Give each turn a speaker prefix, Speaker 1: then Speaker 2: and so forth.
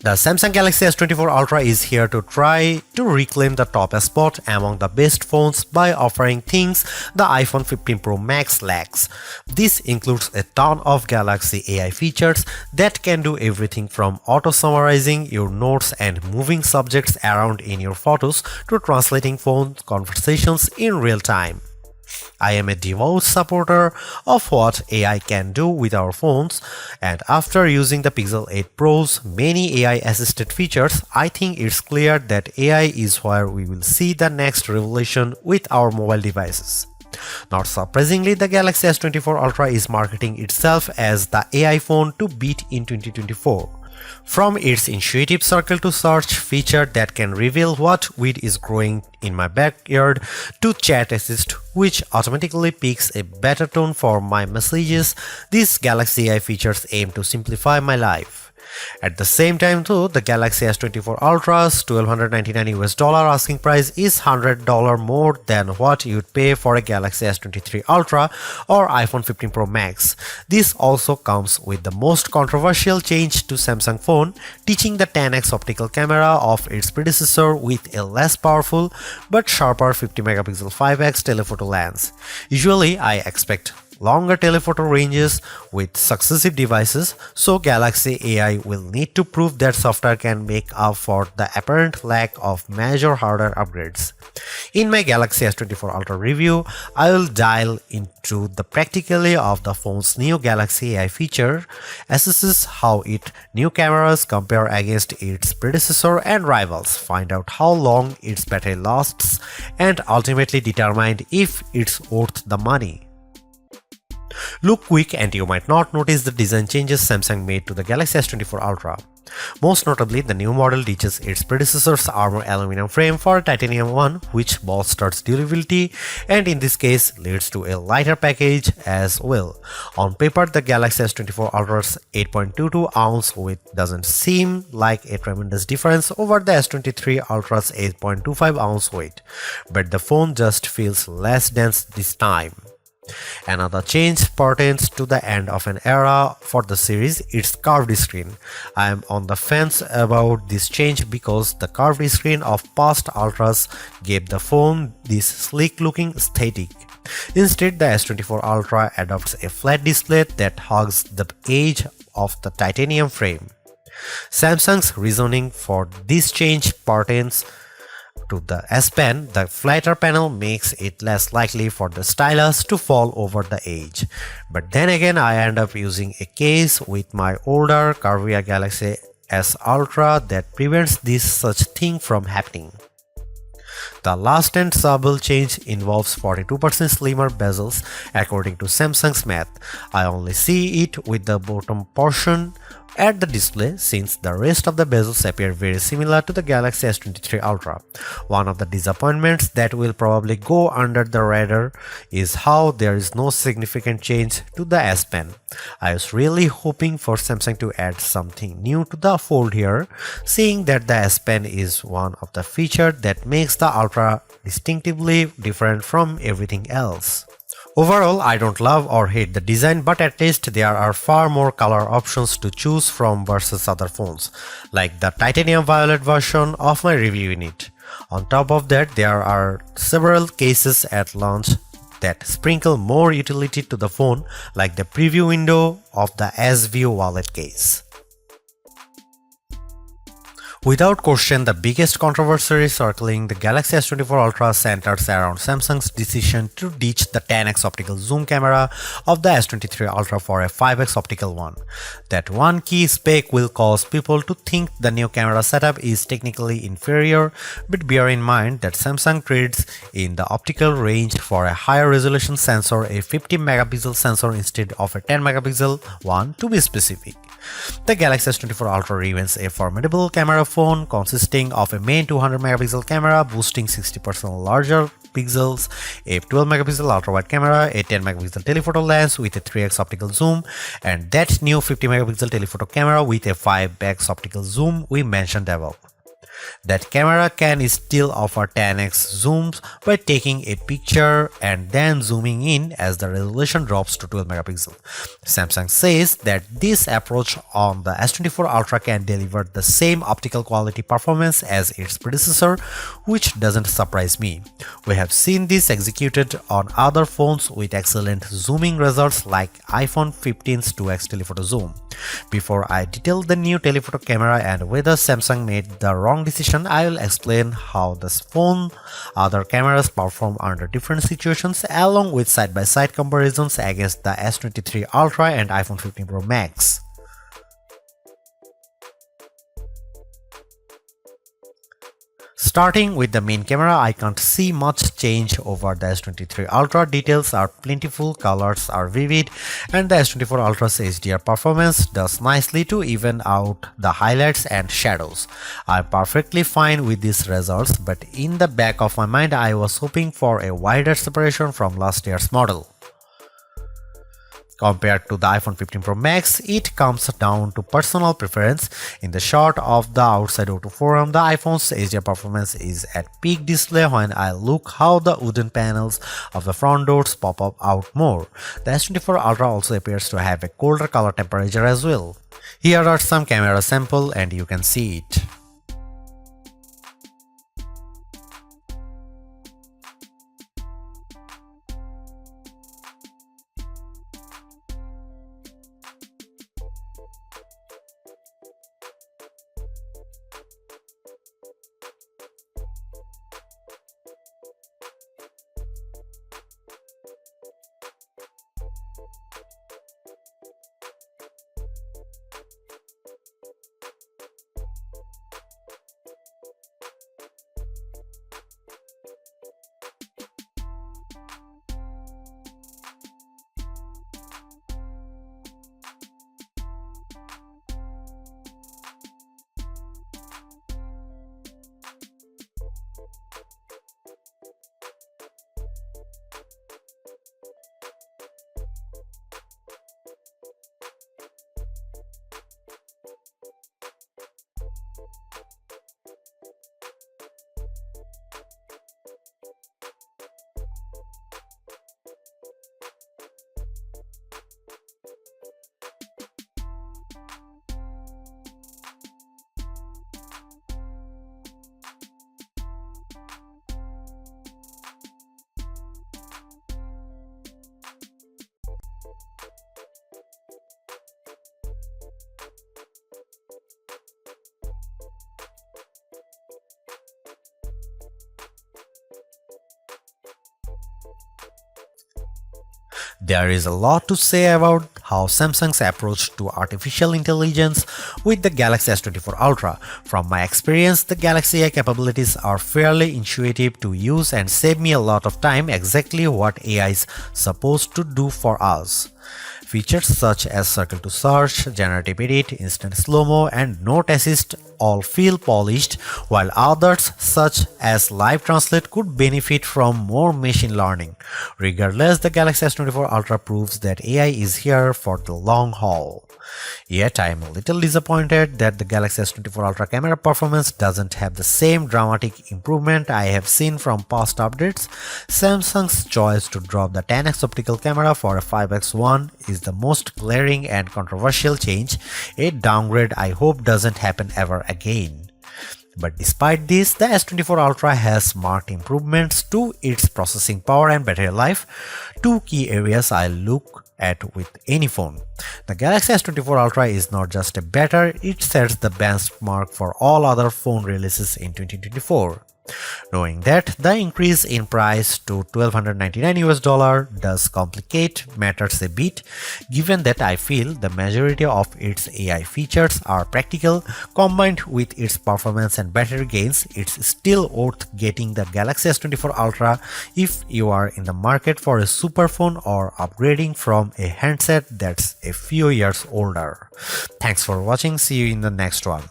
Speaker 1: The Samsung Galaxy S24 Ultra is here to try to reclaim the top spot among the best phones by offering things the iPhone 15 Pro Max lacks. This includes a ton of Galaxy AI features that can do everything from auto-summarizing your notes and moving subjects around in your photos to translating phone conversations in real time. I am a devout supporter of what AI can do with our phones, and after using the Pixel 8 Pro's many AI-assisted features, I think it's clear that AI is where we will see the next revolution with our mobile devices. Not surprisingly, the Galaxy S24 Ultra is marketing itself as the AI phone to beat in 2024. From its intuitive circle to search feature that can reveal what weed is growing in my backyard to chat assist which automatically picks a better tone for my messages, these Galaxy AI features aim to simplify my life. At the same time though, the Galaxy S24 Ultra's $1,299 asking price is $100 more than what you'd pay for a Galaxy S23 Ultra or iPhone 15 Pro Max. This also comes with the most controversial change to Samsung phone, teaching the 10x optical camera of its predecessor with a less powerful but sharper 50 megapixel 5x telephoto lens. Usually I expect longer telephoto ranges with successive devices, so Galaxy AI will need to prove that software can make up for the apparent lack of major hardware upgrades. In my Galaxy S24 Ultra review, I will dial into the practicality of the phone's new Galaxy AI feature, assesses how its new cameras compare against its predecessor and rivals, find out how long its battery lasts, and ultimately determine if it's worth the money. Look quick and you might not notice the design changes Samsung made to the Galaxy S24 Ultra. Most notably, the new model ditches its predecessor's armor aluminum frame for a titanium one, which bolsters durability and in this case leads to a lighter package as well. On paper, the Galaxy S24 Ultra's 8.22 ounce weight doesn't seem like a tremendous difference over the S23 Ultra's 8.25 ounce weight, but the phone just feels less dense this time. Another change pertains to the end of an era for the series, its curved screen. I am on the fence about this change because the curved screen of past Ultras gave the phone this sleek looking aesthetic. Instead, the S24 Ultra adopts a flat display that hugs the edge of the titanium frame. Samsung's reasoning for this change pertains to the S Pen. The flatter panel makes it less likely for the stylus to fall over the edge. But then again, I end up using a case with my older curvier Galaxy S Ultra that prevents this such thing from happening. The last and subtle change involves 42% slimmer bezels according to Samsung's math. I only see it with the bottom portion at the display since the rest of the bezels appear very similar to the Galaxy S23 Ultra. One of the disappointments that will probably go under the radar is how there is no significant change to the S Pen. I was really hoping for Samsung to add something new to the fold here, seeing that the S Pen is one of the features that makes the Ultra distinctively different from everything else. Overall, I don't love or hate the design, but at least there are far more color options to choose from versus other phones, like the titanium violet version of my review unit. On top of that, there are several cases at launch that sprinkle more utility to the phone, like the preview window of the S View wallet case. Without question, the biggest controversy circling the Galaxy S24 Ultra centers around Samsung's decision to ditch the 10x optical zoom camera of the S23 Ultra for a 5x optical one. That one key spec will cause people to think the new camera setup is technically inferior, but bear in mind that Samsung trades in the optical range for a higher resolution sensor, a 50 megapixel sensor instead of a 10 megapixel one to be specific. The Galaxy S24 Ultra remains a formidable camera phone consisting of a main 200 megapixel camera boasting 60% larger pixels, a 12 megapixel ultra-wide camera, a 10 megapixel telephoto lens with a 3x optical zoom, and that new 50 megapixel telephoto camera with a 5x optical zoom we mentioned above. That camera can still offer 10x zooms by taking a picture and then zooming in as the resolution drops to 12 megapixels. Samsung says that this approach on the S24 Ultra can deliver the same optical quality performance as its predecessor, which doesn't surprise me. We have seen this executed on other phones with excellent zooming results like iPhone 15's 2x telephoto zoom. Before I detail the new telephoto camera and whether Samsung made the wrong decision, I will explain how this phone other cameras perform under different situations along with side-by-side comparisons against the S23 Ultra and iPhone 15 Pro Max. Starting with the main camera, I can't see much change over the S23 Ultra. Details are plentiful, colors are vivid, and the S24 Ultra's HDR performance does nicely to even out the highlights and shadows. I'm perfectly fine with these results, but in the back of my mind I was hoping for a wider separation from last year's model. Compared to the iPhone 15 Pro Max, it comes down to personal preference. In the shot of the outside O2 forum, the iPhone's HDR performance is at peak display when I look how the wooden panels of the front doors pop up out more. The S24 Ultra also appears to have a colder color temperature as well. Here are some camera samples and you can see it. There is a lot to say about how Samsung's approach to artificial intelligence with the Galaxy S24 Ultra. From my experience, the Galaxy AI capabilities are fairly intuitive to use and save me a lot of time, exactly what AI is supposed to do for us. Features such as circle to search, generative edit, instant slow-mo, and note assist all feel polished, while others such as live translate could benefit from more machine learning. Regardless, the Galaxy S24 Ultra proves that AI is here for the long haul. Yet I am a little disappointed that the Galaxy S24 Ultra camera performance doesn't have the same dramatic improvement I have seen from past updates. Samsung's choice to drop the 10x optical camera for a 5x one is the most glaring and controversial change, a downgrade I hope doesn't happen ever again. But despite this, the S24 Ultra has marked improvements to its processing power and battery life, two key areas I look at with any phone. The Galaxy S24 Ultra is not just a better, it sets the benchmark for all other phone releases in 2024. Knowing that the increase in price to $1,299 does complicate matters a bit, given that I feel the majority of its AI features are practical, combined with its performance and battery gains, it's still worth getting the Galaxy S24 Ultra if you are in the market for a super phone or upgrading from a handset that's a few years older. Thanks for watching, see you in the next one.